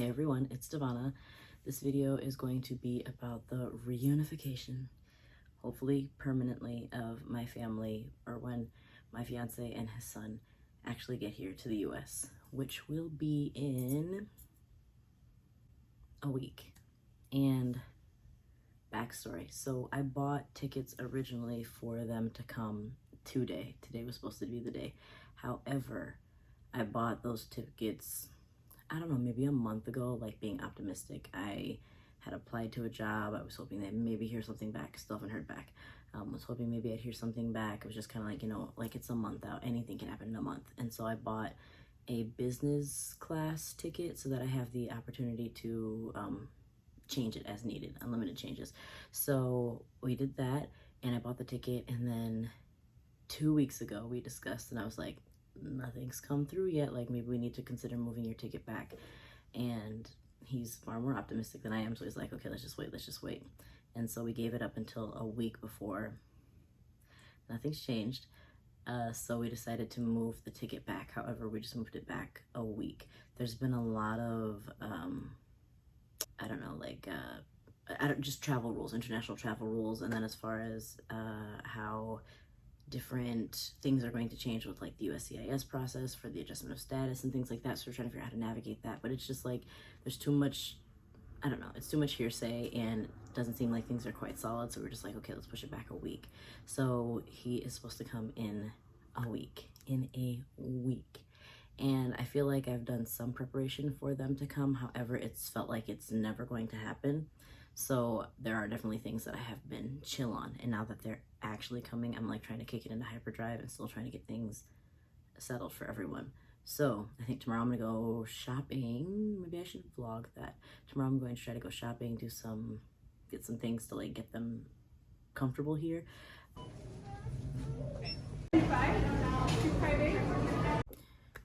Hey everyone, it's Devana. This video is going to be about the reunification, hopefully permanently, of my family, or when my fiance and his son actually get here to the US, which will be in a week. And backstory. So I bought tickets originally for them to come today. Today was supposed to be the day. However, I bought those tickets, I don't know, maybe a month ago, like being optimistic. I had applied to a job. I was hoping that maybe hear something back. Still haven't heard back. Was hoping maybe I'd hear something back. It was just kind of like, like it's a month out. Anything can happen in a month. And so I bought a business class ticket so that I have the opportunity to change it as needed, unlimited changes. So we did that, and I bought the ticket, and then 2 weeks ago we discussed, and I was like, nothing's come through yet, like maybe we need to consider moving your ticket back. And he's far more optimistic than I am, so he's like, okay, let's just wait. And so we gave it up until a week before. Nothing's changed. So we decided to move the ticket back. However, we just moved it back a week. There's been a lot of I don't know, like just travel rules, international travel rules, and then as far as how different things are going to change with like the USCIS process for the adjustment of status and things like that. So we're trying to figure out how to navigate that. But it's just like there's too much, I don't know, it's too much hearsay and it doesn't seem like things are quite solid. So we're just like, okay, let's push it back a week. So he is supposed to come in a week. And I feel like I've done some preparation for them to come. However, it's felt like it's never going to happen. So there are definitely things that I have been chill on. And now that they're actually coming, I'm like trying to kick it into hyperdrive and still trying to get things settled for everyone. So I think tomorrow I'm gonna go shopping. Maybe I should vlog that. Tomorrow I'm going to try to go shopping, get some things to like get them comfortable here.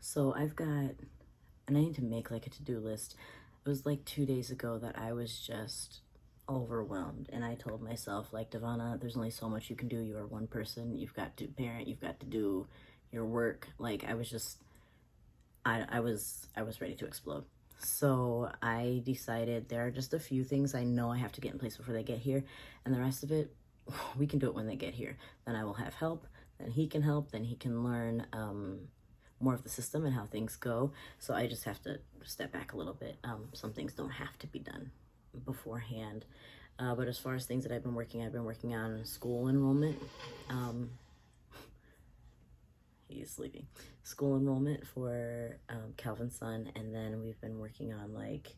So I've got, and I need to make like a to-do list. It was like 2 days ago that I was just overwhelmed, and I told myself, like, Devana, there's only so much you can do. You are one person. You've got to parent. You've got to do your work. Like, I was just, I was ready to explode. So I decided there are just a few things I know I have to get in place before they get here, and the rest of it, we can do it when they get here. Then I will have help. Then he can help. Then he can learn more of the system and how things go. So I just have to step back a little bit. Some things don't have to be done beforehand. But as far as things that I've been working on school enrollment. He's sleeping. School enrollment for Calvin's son, and then we've been working on, like,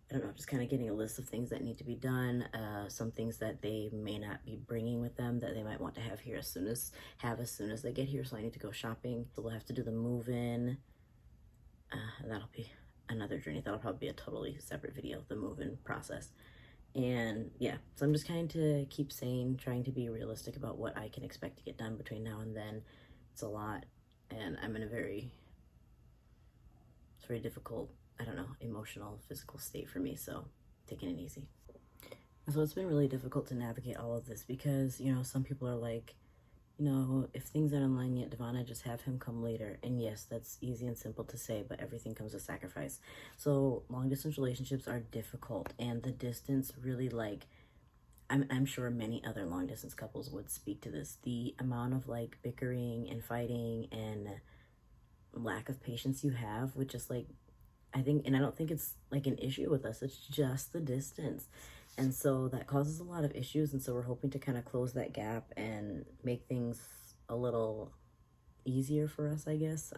I don't know, just kind of getting a list of things that need to be done, some things that they may not be bringing with them that they might want to have here as soon as they get here. So I need to go shopping. So we'll have to do the move-in, and that'll be another journey. That'll probably be a totally separate video, the move-in process. And yeah, so I'm just kind of trying to be realistic about what I can expect to get done between now and then. It's a lot, and I'm in it's very difficult, I don't know, emotional, physical state for me, so taking it easy. So it's been really difficult to navigate all of this because, some people are like, if things aren't in line yet, Devana, just have him come later. And yes, that's easy and simple to say, but everything comes with sacrifice. So long distance relationships are difficult, and the distance really, like, I'm sure many other long distance couples would speak to this. The amount of like bickering and fighting and lack of patience you have with just like, I don't think it's like an issue with us. It's just the distance. And so that causes a lot of issues. And so we're hoping to kind of close that gap and make things a little easier for us, I guess.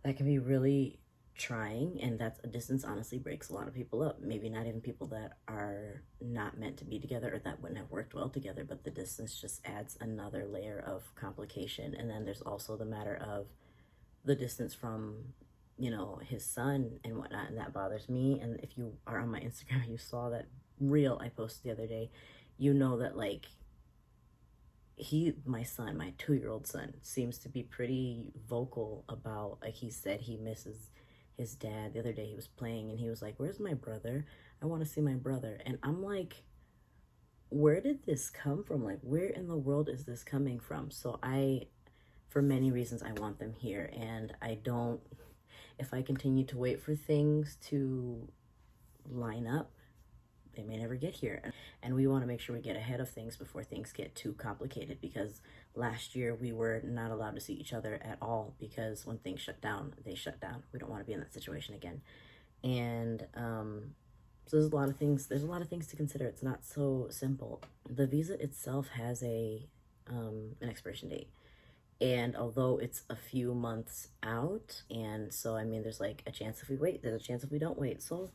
That can be really trying, and that's a distance honestly breaks a lot of people up. Maybe not even people that are not meant to be together or that wouldn't have worked well together, but the distance just adds another layer of complication. And then there's also the matter of the distance from his son and whatnot, and that bothers me. And if you are on my Instagram, you saw that reel I posted the other day, that like my 2-year-old son seems to be pretty vocal about, like, he said he misses his dad. The other day he was playing and he was like, where's my brother? I want to see my brother. And I'm like, where did this come from? Like, where in the world is this coming from? So for many reasons, I want them here, and if I continue to wait for things to line up, they may never get here. And we want to make sure we get ahead of things before things get too complicated, because last year we were not allowed to see each other at all because when things shut down, they shut down. We don't want to be in that situation again. And so there's a lot of things to consider. It's not so simple. The visa itself has an expiration date. And although it's a few months out, and so I mean there's like a chance if we wait, there's a chance if we don't wait. So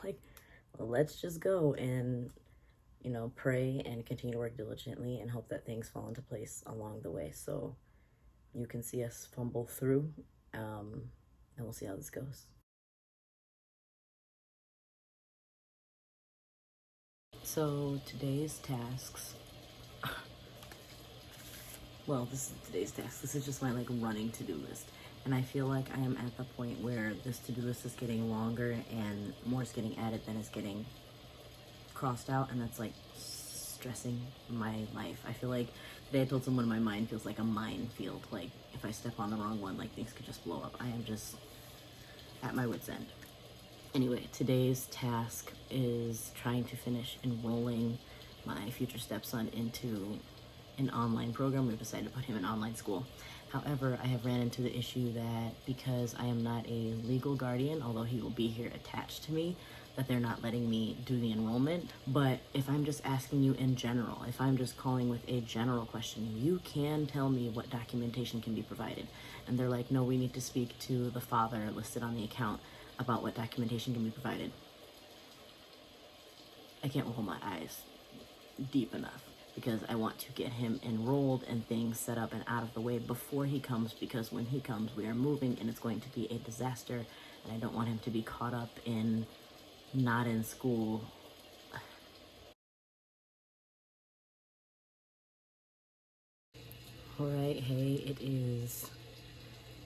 like, well, let's just go and, you know, pray and continue to work diligently and hope that things fall into place along the way. So you can see us fumble through, and we'll see how this goes. So today's tasks, well, this is today's task. This is just my like running to-do list. And I feel like I am at the point where this to-do list is getting longer and more is getting added than is getting crossed out, and that's like stressing my life. I feel like today I told someone my mind feels like a minefield. Like if I step on the wrong one, like things could just blow up. I am just at my wit's end. Anyway, today's task is trying to finish enrolling my future stepson into an online program. We've decided to put him in online school. However, I have ran into the issue that because I am not a legal guardian, although he will be here attached to me, that they're not letting me do the enrollment. But if I'm just asking you in general, if I'm just calling with a general question, you can tell me what documentation can be provided. And they're like, no, we need to speak to the father listed on the account about what documentation can be provided. I can't roll my eyes deep enough, because I want to get him enrolled and things set up and out of the way before he comes, because when he comes, we are moving and it's going to be a disaster, and I don't want him to be caught up in not in school. All right, hey, it is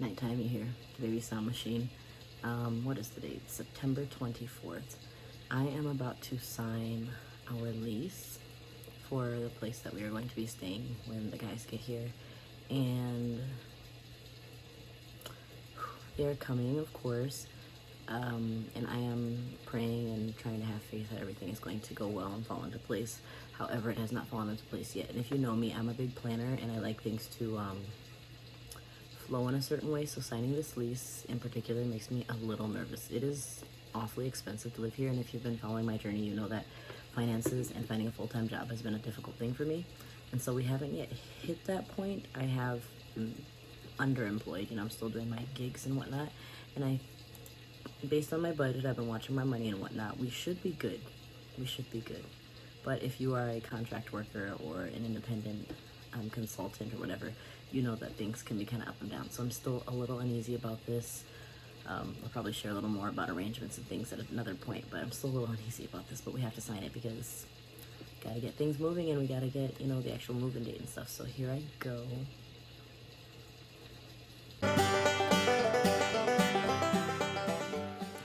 nighttime here, the baby sound machine. What is the date? September 24th. I am about to sign our lease for the place that we are going to be staying when the guys get here, and they're coming, of course, and I am praying and trying to have faith that everything is going to go well and fall into place. However, it has not fallen into place yet, and if you know me, I'm a big planner and I like things to flow in a certain way. So signing this lease in particular makes me a little nervous. It is awfully expensive to live here, and if you've been following my journey, you know that finances and finding a full-time job has been a difficult thing for me, and so we haven't yet hit that point. I have underemployed, you know, I'm still doing my gigs and whatnot, and based on my budget, I've been watching my money and whatnot, we should be good. But if you are a contract worker or an independent consultant or whatever, you know that things can be kind of up and down. So I'm still a little uneasy about this. I'll probably share a little more about arrangements and things at another point, but I'm still a little uneasy about this. But we have to sign it because we gotta get things moving, and we gotta get, you know, the actual move-in date and stuff. So here I go.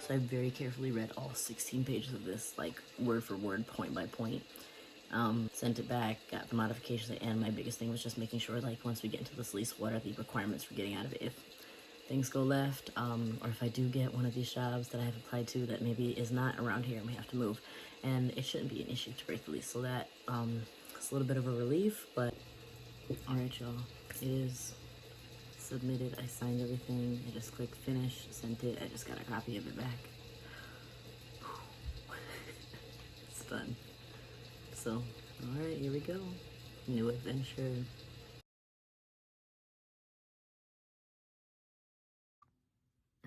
So I very carefully read all 16 pages of this, like word for word, point by point. Sent it back, got the modifications, and my biggest thing was just making sure, like, once we get into this lease, what are the requirements for getting out of it if things go left, or if I do get one of these jobs that I have applied to that maybe is not around here and we have to move. And it shouldn't be an issue to break the lease, so that it's a little bit of a relief. But all right, y'all, it is submitted. I signed everything. I just clicked finish, sent it. I just got a copy of it back. It's done. So, all right, here we go. New adventure.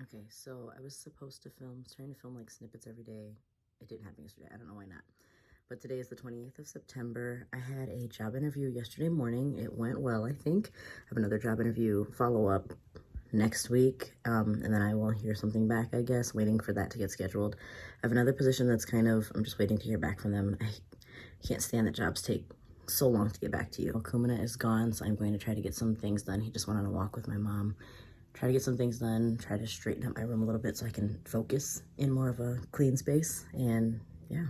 Okay, so I was supposed to trying to film like snippets every day. It didn't happen yesterday. I don't know why not. But today is the 28th of September. I had a job interview yesterday morning. It went well, I think. I have another job interview follow-up next week, and then I will hear something back, I guess, waiting for that to get scheduled. I have another position that's I'm just waiting to hear back from them. I can't stand that jobs take so long to get back to you. Kumina is gone, so I'm going to try to get some things done. He just went on a walk with my mom. Try to get some things done, try to straighten up my room a little bit so I can focus in more of a clean space, and yeah.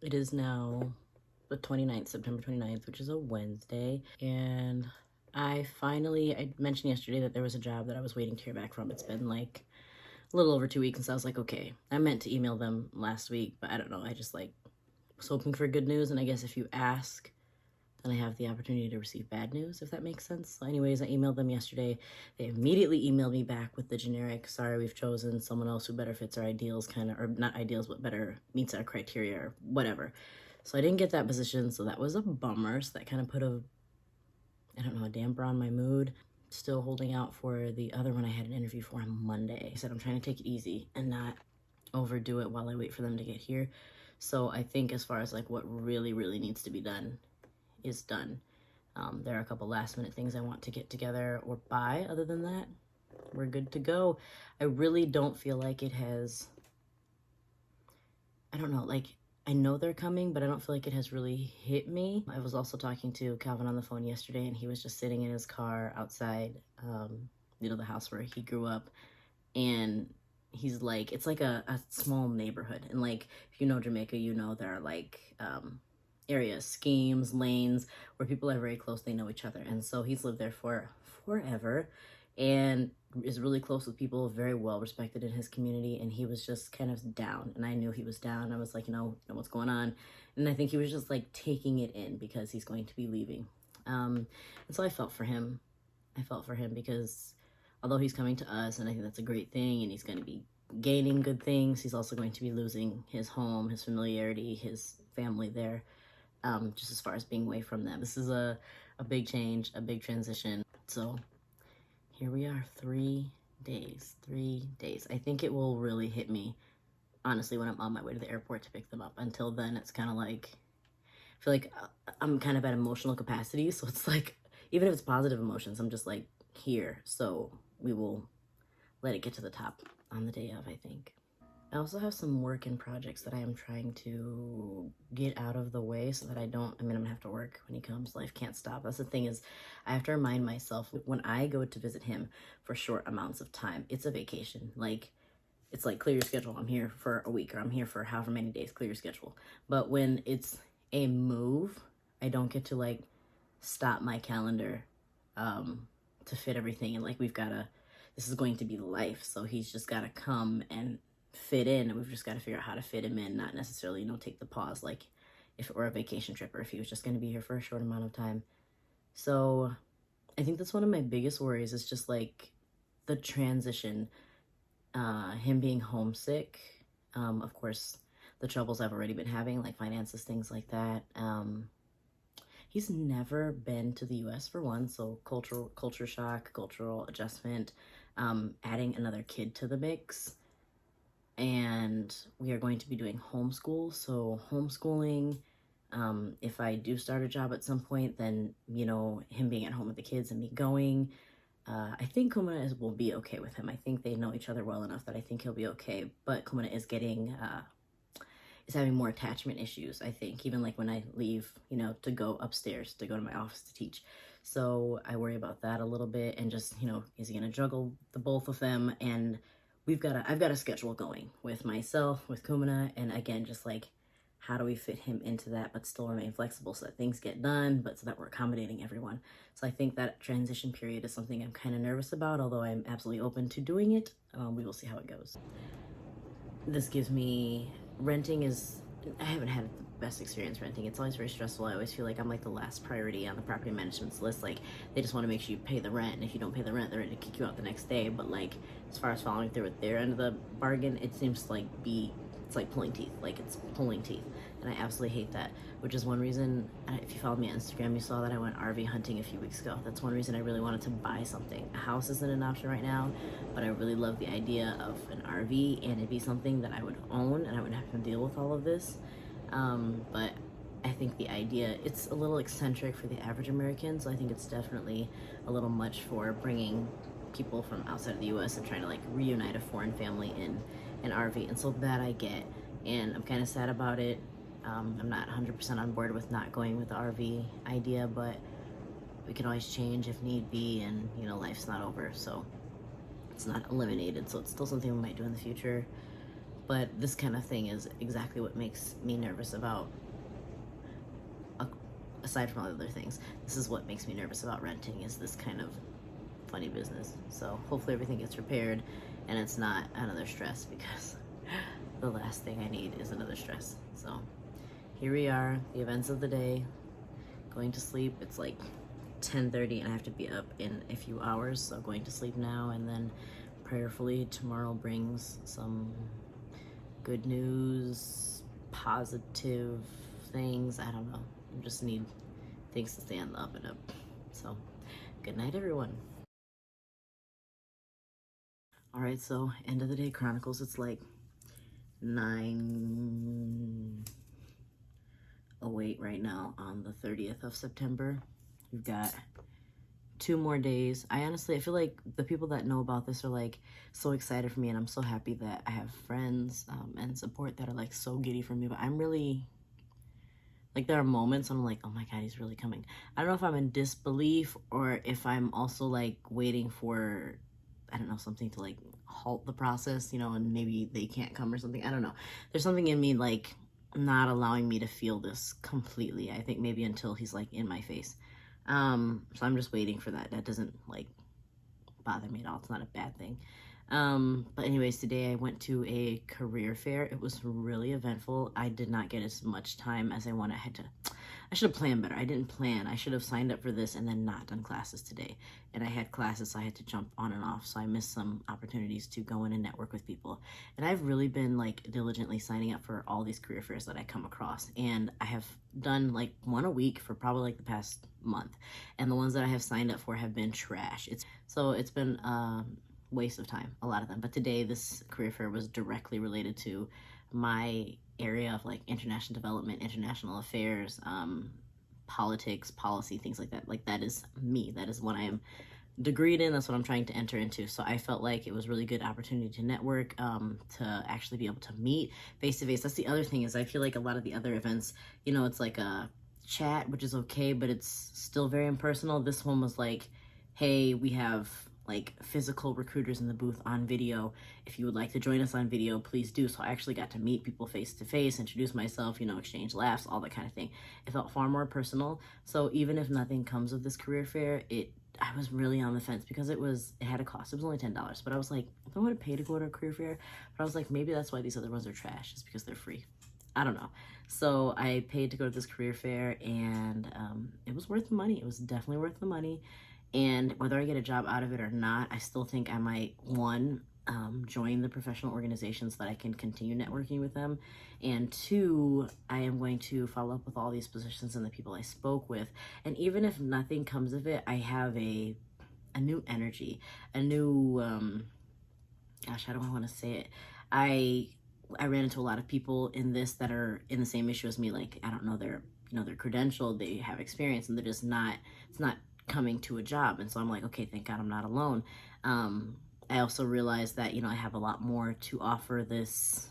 It is now the 29th, September 29th, which is a Wednesday, and I mentioned yesterday that there was a job that I was waiting to hear back from. It's been like a little over 2 weeks since I was like, okay, I meant to email them last week, but I don't know. I just like was hoping for good news. And I guess if you ask, then I have the opportunity to receive bad news, if that makes sense. So anyways, I emailed them yesterday. They immediately emailed me back with the generic, sorry, we've chosen someone else who better fits our ideals, kind of, or not ideals, but better meets our criteria or whatever. So I didn't get that position, so that was a bummer. So that kind of put I don't know, a damper on my mood. Still holding out for the other one I had an interview for on Monday. I said I'm trying to take it easy and not overdo it while I wait for them to get here. So I think as far as like what really, really needs to be done is done. There are a couple last minute things I want to get together or buy. Other than that, we're good to go. I really don't feel like it has, I don't know, like I know they're coming, but I don't feel like it has really hit me. I was also talking to Calvin on the phone yesterday, and he was just sitting in his car outside, the house where he grew up, and he's like, it's like a small neighborhood, and like, if you know Jamaica, you know there are like areas, schemes, lanes, where people are very close, they know each other, and so he's lived there for forever, and is really close with people, very well respected in his community, and he was just kind of down, and I knew he was down. I was like, you know what's going on, and I think he was just like taking it in because he's going to be leaving, and so I felt for him. Because although he's coming to us, and I think that's a great thing, and he's going to be gaining good things, he's also going to be losing his home, his familiarity, his family there, just as far as being away from them. This is a big change, a big transition. So here we are, 3 days. I think it will really hit me, honestly, when I'm on my way to the airport to pick them up. Until then, it's kind of like, I feel like I'm kind of at emotional capacity. So it's like, even if it's positive emotions, I'm just like here. So we will let it get to the top on the day of, I think. I also have some work and projects that I am trying to get out of the way so that I'm gonna have to work when he comes. Life can't stop. That's the thing, is I have to remind myself when I go to visit him for short amounts of time, it's a vacation. Like, it's like, clear your schedule. I'm here for a week, or I'm here for however many days, clear your schedule. But when it's a move, I don't get to like stop my calendar to fit everything. And like, this is going to be life. So he's just gotta come and fit in, and we've just got to figure out how to fit him in, not necessarily, take the pause like if it were a vacation trip, or if he was just going to be here for a short amount of time. So I think that's one of my biggest worries, is just like the transition, him being homesick, of course the troubles I've already been having, like finances, things like that. He's never been to the US, for one, so culture shock, cultural adjustment, adding another kid to the mix. And we are going to be doing homeschool. So homeschooling, if I do start a job at some point, then, him being at home with the kids and me going, I think Kumana will be okay with him. I think they know each other well enough that I think he'll be okay. But Kumana is having more attachment issues, I think, even like when I leave, to go upstairs, to go to my office to teach. So I worry about that a little bit, and just, is he gonna juggle the both of them? And I've got a schedule going with myself, with Kumana, and again, just like, how do we fit him into that, but still remain flexible so that things get done, but so that we're accommodating everyone. So I think that transition period is something I'm kind of nervous about, although I'm absolutely open to doing it. We will see how it goes. This gives me, I haven't had the best experience renting. It's always very stressful. I always feel like I'm like the last priority on the property management's list. Like, they just want to make sure you pay the rent, and if you don't pay the rent, they're ready to kick you out the next day. But like, as far as following through with their end of the bargain, it seems to it's like pulling teeth. Like, it's pulling teeth, and I absolutely hate that. Which is one reason, if you followed me on Instagram, you saw that I went RV hunting a few weeks ago. That's one reason I really wanted to buy something. A house isn't an option right now, but I really love the idea of an RV, and it'd be something that I would own, and I wouldn't have to deal with all of this. But I think the idea, it's a little eccentric for the average American, so I think it's definitely a little much for bringing people from outside of the US and trying to like reunite a foreign family in an RV. And so that I get, and I'm kind of sad about it. I'm not 100% on board with not going with the RV idea, but we can always change if need be, and life's not over, so it's not eliminated. So it's still something we might do in the future. But this kind of thing is exactly what makes me nervous about aside from all the other things, this is what makes me nervous about renting, is this kind of funny business. So hopefully everything gets repaired and it's not another stress, because the last thing I need is another stress. So here we are, the events of the day, going to sleep. It's like 10:30 and I have to be up in a few hours, so going to sleep now, and then prayerfully tomorrow brings some good news, positive things. I don't know, I just need things to stay on the up and up. So good night, everyone. All right, so end of the day Chronicles. It's like 9:08 right now on the 30th of September. We've got 2 more days. I feel like the people that know about this are like so excited for me, and I'm so happy that I have friends and support that are like so giddy for me. But I'm really, like, there are moments when I'm like, oh my God, he's really coming. I don't know if I'm in disbelief or if I'm also like waiting for, I don't know, something to like halt the process, you know, and maybe they can't come or something. I don't know. There's something in me like not allowing me to feel this completely. I think maybe until he's like in my face. So I'm just waiting for that. That doesn't like bother me at all. It's not a bad thing. But anyways, today I went to a career fair. It was really eventful. I did not get as much time as I wanted. I should have planned better. I didn't plan. I should have signed up for this and then not done classes today. And I had classes, so I had to jump on and off. So I missed some opportunities to go in and network with people. And I've really been like diligently signing up for all these career fairs that I come across. And I have done like one a week for probably like the past month. And the ones that I have signed up for have been trash. It's been waste of time, a lot of them. But today this career fair was directly related to my area of like international development, international affairs, politics, policy, things like that. Like, that is me. That is what I am degreed in. That's what I'm trying to enter into. So I felt like it was a really good opportunity to network, to actually be able to meet face to face. That's the other thing, is I feel like a lot of the other events, you know, it's like a chat, which is okay, but it's still very impersonal. This one was like, hey, we have like physical recruiters in the booth on video. If you would like to join us on video, please do. So I actually got to meet people face to face, introduce myself, you know, exchange laughs, all that kind of thing. It felt far more personal. So even if nothing comes of this career fair, I was really on the fence, because it had a cost. It was only $10, but I was like, if I want to pay to go to a career fair, but I was like, maybe that's why these other ones are trash, is because they're free. I don't know. So I paid to go to this career fair, and it was worth the money. It was definitely worth the money. And whether I get a job out of it or not, I still think I might, one, join the professional organizations so that I can continue networking with them. And two, I am going to follow up with all these positions and the people I spoke with. And even if nothing comes of it, I have a new energy, a new, gosh, how do I want to say it? I ran into a lot of people in this that are in the same issue as me. Like, I don't know, they're credentialed, they have experience, and they're just not, it's not coming to a job. And so I'm like, okay, thank God I'm not alone. I also realized that, I have a lot more to offer this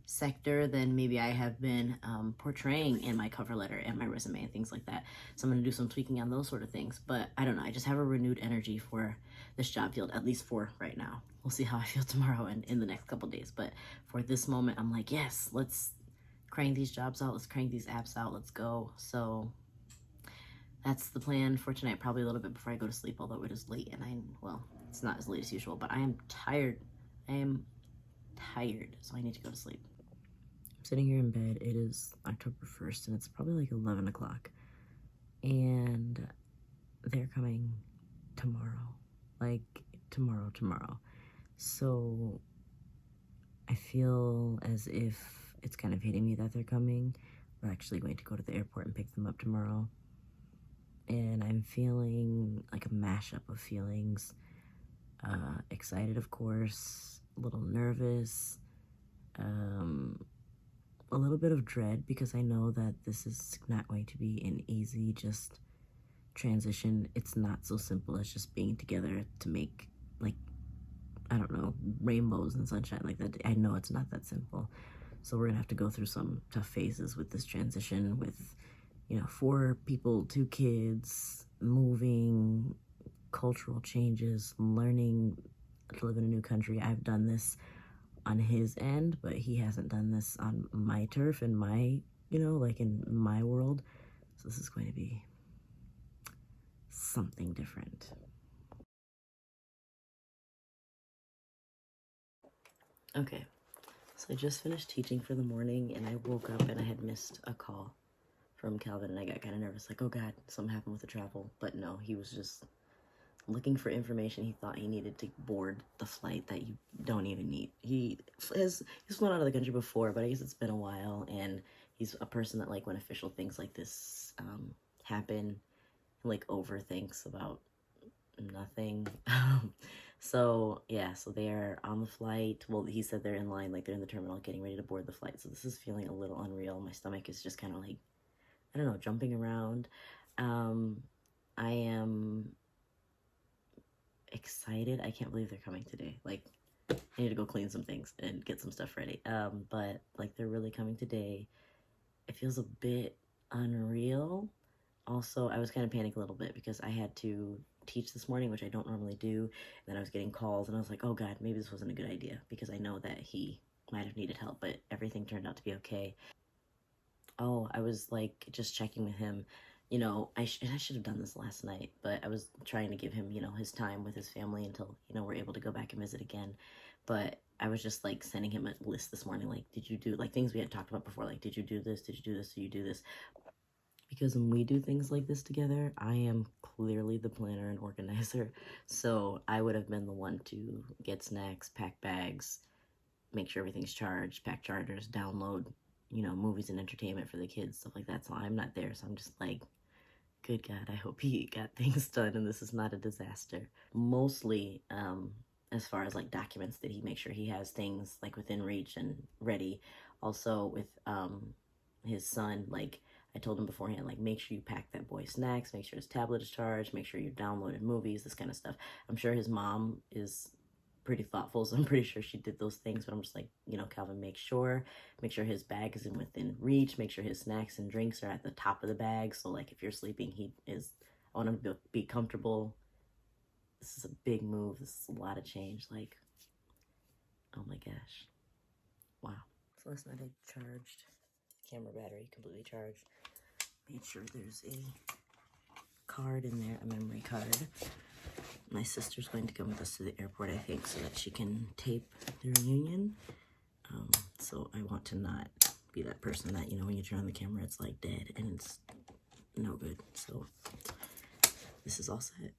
sector than maybe I have been portraying in my cover letter and my resume and things like that. So I'm going to do some tweaking on those sort of things. But I don't know, I just have a renewed energy for this job field, at least for right now. We'll see how I feel tomorrow and in the next couple days. But for this moment, I'm like, yes, let's crank these jobs out. Let's crank these apps out. Let's go. So that's the plan for tonight, probably a little bit before I go to sleep, although it is late, and it's not as late as usual, but I am tired. I am tired, so I need to go to sleep. I'm sitting here in bed. It is October 1st, and it's probably like 11 o'clock, and they're coming tomorrow, like tomorrow. So I feel as if it's kind of hitting me that they're coming. We're actually going to go to the airport and pick them up tomorrow. And I'm feeling like a mashup of feelings. Excited, of course, a little nervous, a little bit of dread, because I know that this is not going to be an easy just transition. It's not so simple as just being together to make, like, I don't know, rainbows and sunshine like that. I know it's not that simple. So we're gonna have to go through some tough phases with this transition, with 4 people, 2 kids, moving, cultural changes, learning to live in a new country. I've done this on his end, but he hasn't done this on my turf and my, like in my world. So this is going to be something different. Okay, so I just finished teaching for the morning, and I woke up and I had missed a call from Calvin, and I got kind of nervous, like, oh God, something happened with the travel. But no, he was just looking for information. He thought he needed to board the flight that you don't even need. He's flown out of the country before, but I guess it's been a while, and he's a person that, like, when official things like this happen, like, overthinks about nothing. So yeah, so they're on the flight. Well, he said they're in line, like they're in the terminal getting ready to board the flight. So this is feeling a little unreal. My stomach is just kind of like, I don't know, jumping around. I am excited. I can't believe they're coming today. Like, I need to go clean some things and get some stuff ready. But like, they're really coming today. It feels a bit unreal. Also, I was kind of panicking a little bit because I had to teach this morning, which I don't normally do. And then I was getting calls, and I was like, oh God, maybe this wasn't a good idea, because I know that he might have needed help, but everything turned out to be okay. Oh, I was like just checking with him. You know, I should have done this last night, but I was trying to give him, you know, his time with his family until, you know, we're able to go back and visit again. But I was just like sending him a list this morning, like, did you do, like, things we had talked about before, like, did you do this? Did you do this? Did you do this? Because when we do things like this together, I am clearly the planner and organizer. So I would have been the one to get snacks, pack bags, make sure everything's charged, pack chargers, download, you know, movies and entertainment for the kids, stuff like that. So I'm not there. So I'm just like, good God, I hope he got things done and this is not a disaster. Mostly, as far as like documents, that he make sure he has things like within reach and ready. Also with his son, like, I told him beforehand, like, make sure you pack that boy snacks, make sure his tablet is charged, make sure you downloaded movies, this kind of stuff. I'm sure his mom is pretty thoughtful, so I'm pretty sure she did those things, but I'm just like, you know, Calvin, make sure his bag is within reach, make sure his snacks and drinks are at the top of the bag, so like if you're sleeping, I want him to be comfortable. This is a big move, this is a lot of change, like, oh my gosh, wow. So last night I charged camera battery, completely charged. Made sure there's a card in there, a memory card. My sister's going to come with us to the airport, I think, so that she can tape the reunion. So I want to not be that person that, you know, when you turn on the camera, it's like dead and it's no good. So this is all set.